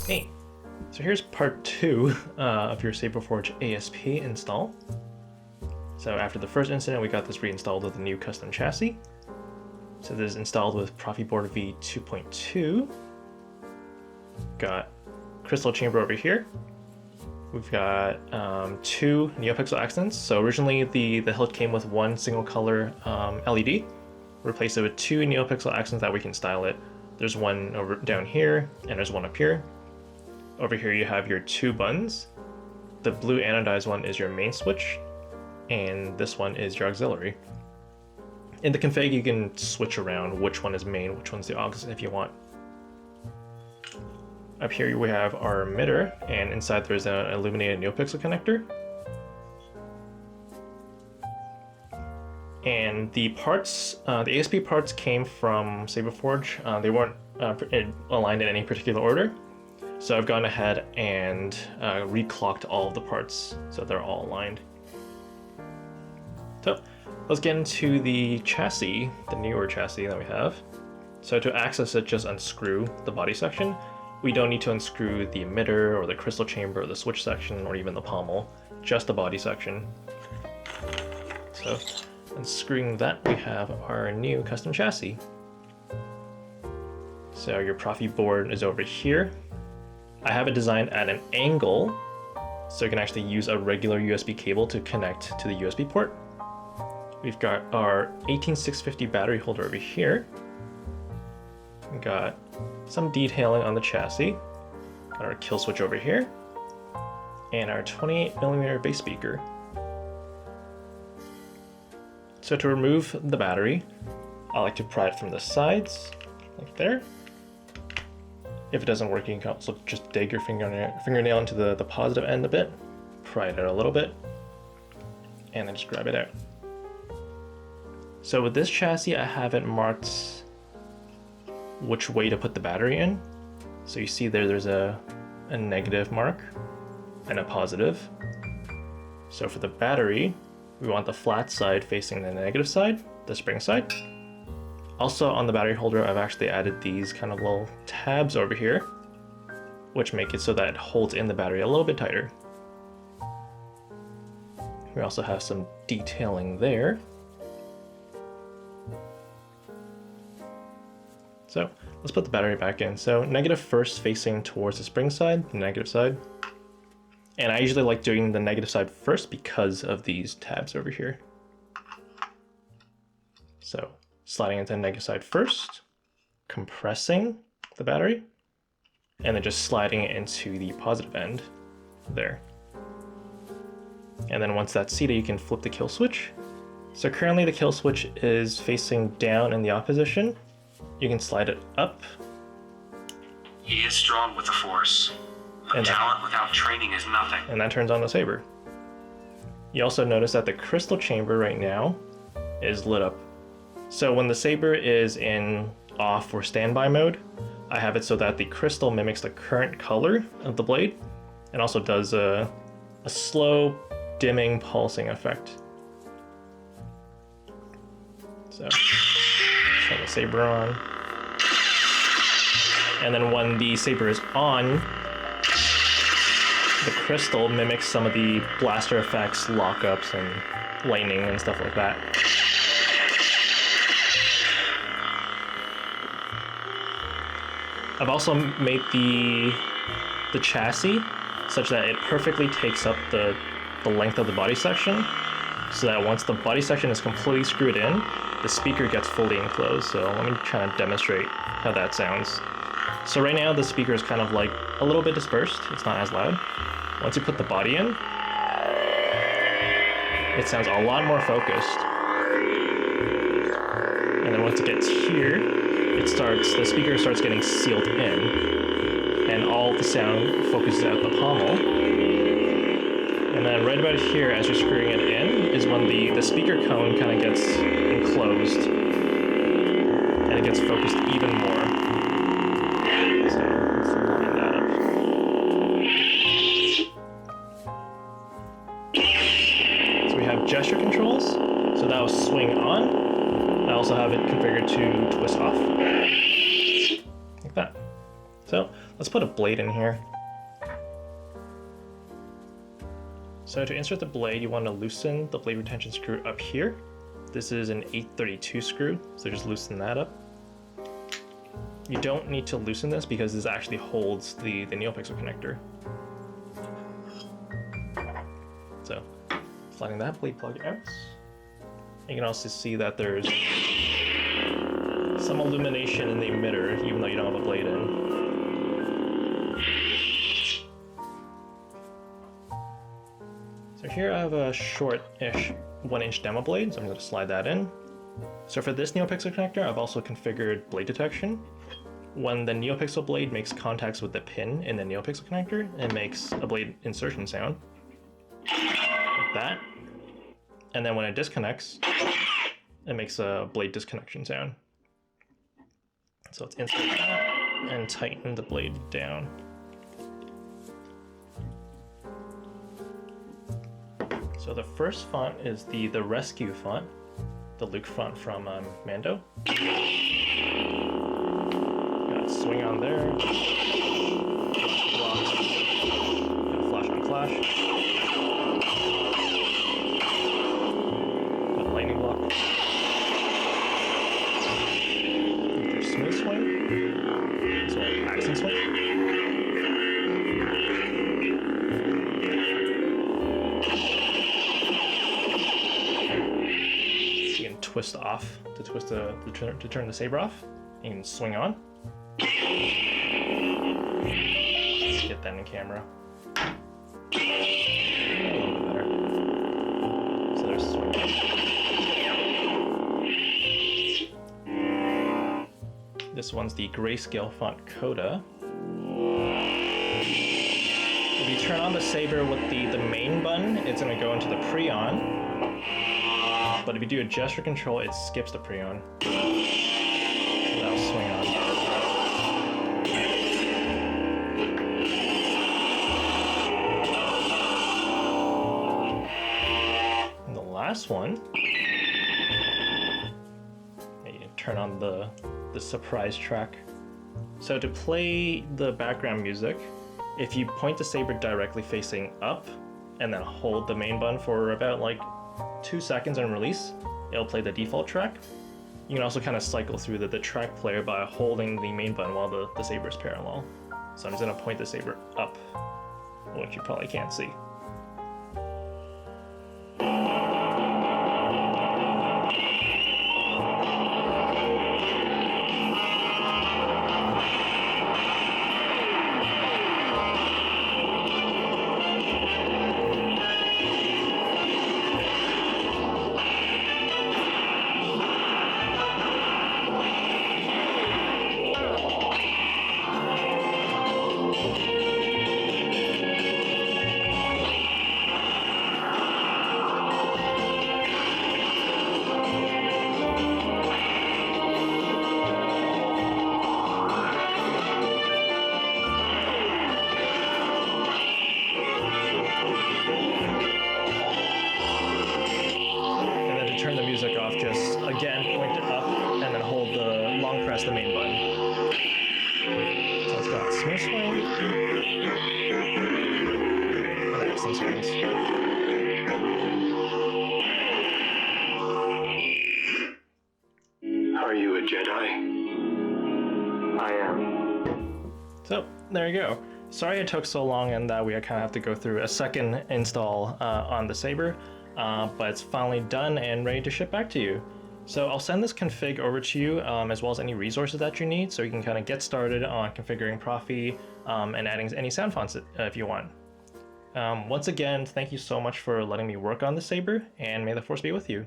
Hey, so here's part 2 of your SaberForge ASP install. So after the first incident, we got this reinstalled with a new custom chassis. So this is installed with Proffie V2.2. Got crystal chamber over here. We've got 2 Neopixel accents. So originally the hilt came with one single color LED. Replaced it with 2 Neopixel accents that we can style it. There's one over down here, and there's one up here. Over here you have your 2 buttons. The blue anodized one is your main switch, and this one is your auxiliary. In the config you can switch around which one is main, which one's the aux if you want. Up here we have our emitter, and inside there's an illuminated Neopixel connector. And the parts, the ASP parts came from SaberForge. They weren't aligned in any particular order. So I've gone ahead and reclocked all of the parts so they're all aligned. So let's get into the chassis, the newer chassis that we have. So to access it, just unscrew the body section. We don't need to unscrew the emitter or the crystal chamber or the switch section or even the pommel, just the body section. So unscrewing that, we have our new custom chassis. So your Proffie board is over here. I have it designed at an angle, so you can actually use a regular USB cable to connect to the USB port. We've got our 18650 battery holder over here. We've got some detailing on the chassis. Got our kill switch over here, and our 28mm bass speaker. So to remove the battery, I like to pry it from the sides, like there. If it doesn't work, you can also just dig your fingernail into the positive end a bit, pry it out a little bit, and then just grab it out. So with this chassis, I haven't marked which way to put the battery in. So you see there's a negative mark and a positive. So for the battery, we want the flat side facing the negative side, the spring side. Also on the battery holder, I've actually added these kind of little tabs over here, which make it so that it holds in the battery a little bit tighter. We also have some detailing there. So let's put the battery back in. So negative first facing towards the spring side, the negative side. And I usually like doing the negative side first because of these tabs over here. So sliding into the negative side first, compressing the battery, and then just sliding it into the positive end there. And then once that's seated, you can flip the kill switch. So currently the kill switch is facing down in the off position. You can slide it up. He is strong with the force, but talent without training is nothing. And that turns on the saber. You also notice that the crystal chamber right now is lit up. So when the saber is in off or standby mode, I have it so that the crystal mimics the current color of the blade and also does a slow dimming pulsing effect. So turn the saber on. And then when the saber is on, the crystal mimics some of the blaster effects, lockups, and lightning and stuff like that. I've also made the chassis such that it perfectly takes up the length of the body section, so that once the body section is completely screwed in, the speaker gets fully enclosed. So let me try to demonstrate how that sounds. So right now the speaker is kind of like a little bit dispersed, it's not as loud. Once you put the body in, it sounds a lot more focused. And then once it gets here, the speaker starts getting sealed in, and all the sound focuses at the pommel. And then right about here, as you're screwing it in, is when the speaker cone kind of gets enclosed, and it gets focused even more. So let's line that up. So we have gesture controls, so that will swing on. I also have it configured to twist off, like that. So Let's put a blade in here. So to insert the blade, you want to loosen the blade retention screw up here. This is an 832 screw, so just loosen that up. You don't need to loosen this because this actually holds the Neopixel connector. So, sliding that blade plug out. You can also see that there's some illumination in the emitter, even though you don't have a blade in. So here I have a short-ish 1-inch demo blade, so I'm going to slide that in. So for this Neopixel connector, I've also configured blade detection. When the Neopixel blade makes contacts with the pin in the Neopixel connector, it makes a blade insertion sound, like that. And then when it disconnects, it makes a blade disconnection sound. So let's insert that and tighten the blade down. So the first font is the Rescue font, the Luke font from Mando. Got swing on there, block, got flash on clash, got lightning block, there's smooth swing, so accent swing. Twist off to turn the saber off. You can swing on. Let's get that in camera. A little bit better. So there's swing on. This one's the grayscale font Coda. If you turn on the saber with the main button, it's going to go into the pre-on. But if you do a gesture control, it skips the pre-on. So that'll swing on. And the last one, you turn on the surprise track. So to play the background music, if you point the saber directly facing up and then hold the main button for about like 2 seconds and release, it'll play the default track. You can also kind of cycle through the track player by holding the main button while the saber is parallel. So I'm just going to point the saber up, which you probably can't see. Turn the music off, just again point it up and then hold the long press the main button. So it's got smooth swing and accent swings. Are you a Jedi? I am. So there you go. Sorry it took so long and that we kind of have to go through a second install on the saber. But it's finally done and ready to ship back to you. So I'll send this config over to you as well as any resources that you need so you can kind of get started on configuring Proffie and adding any sound fonts if you want. Once again, thank you so much for letting me work on the saber, and may the force be with you.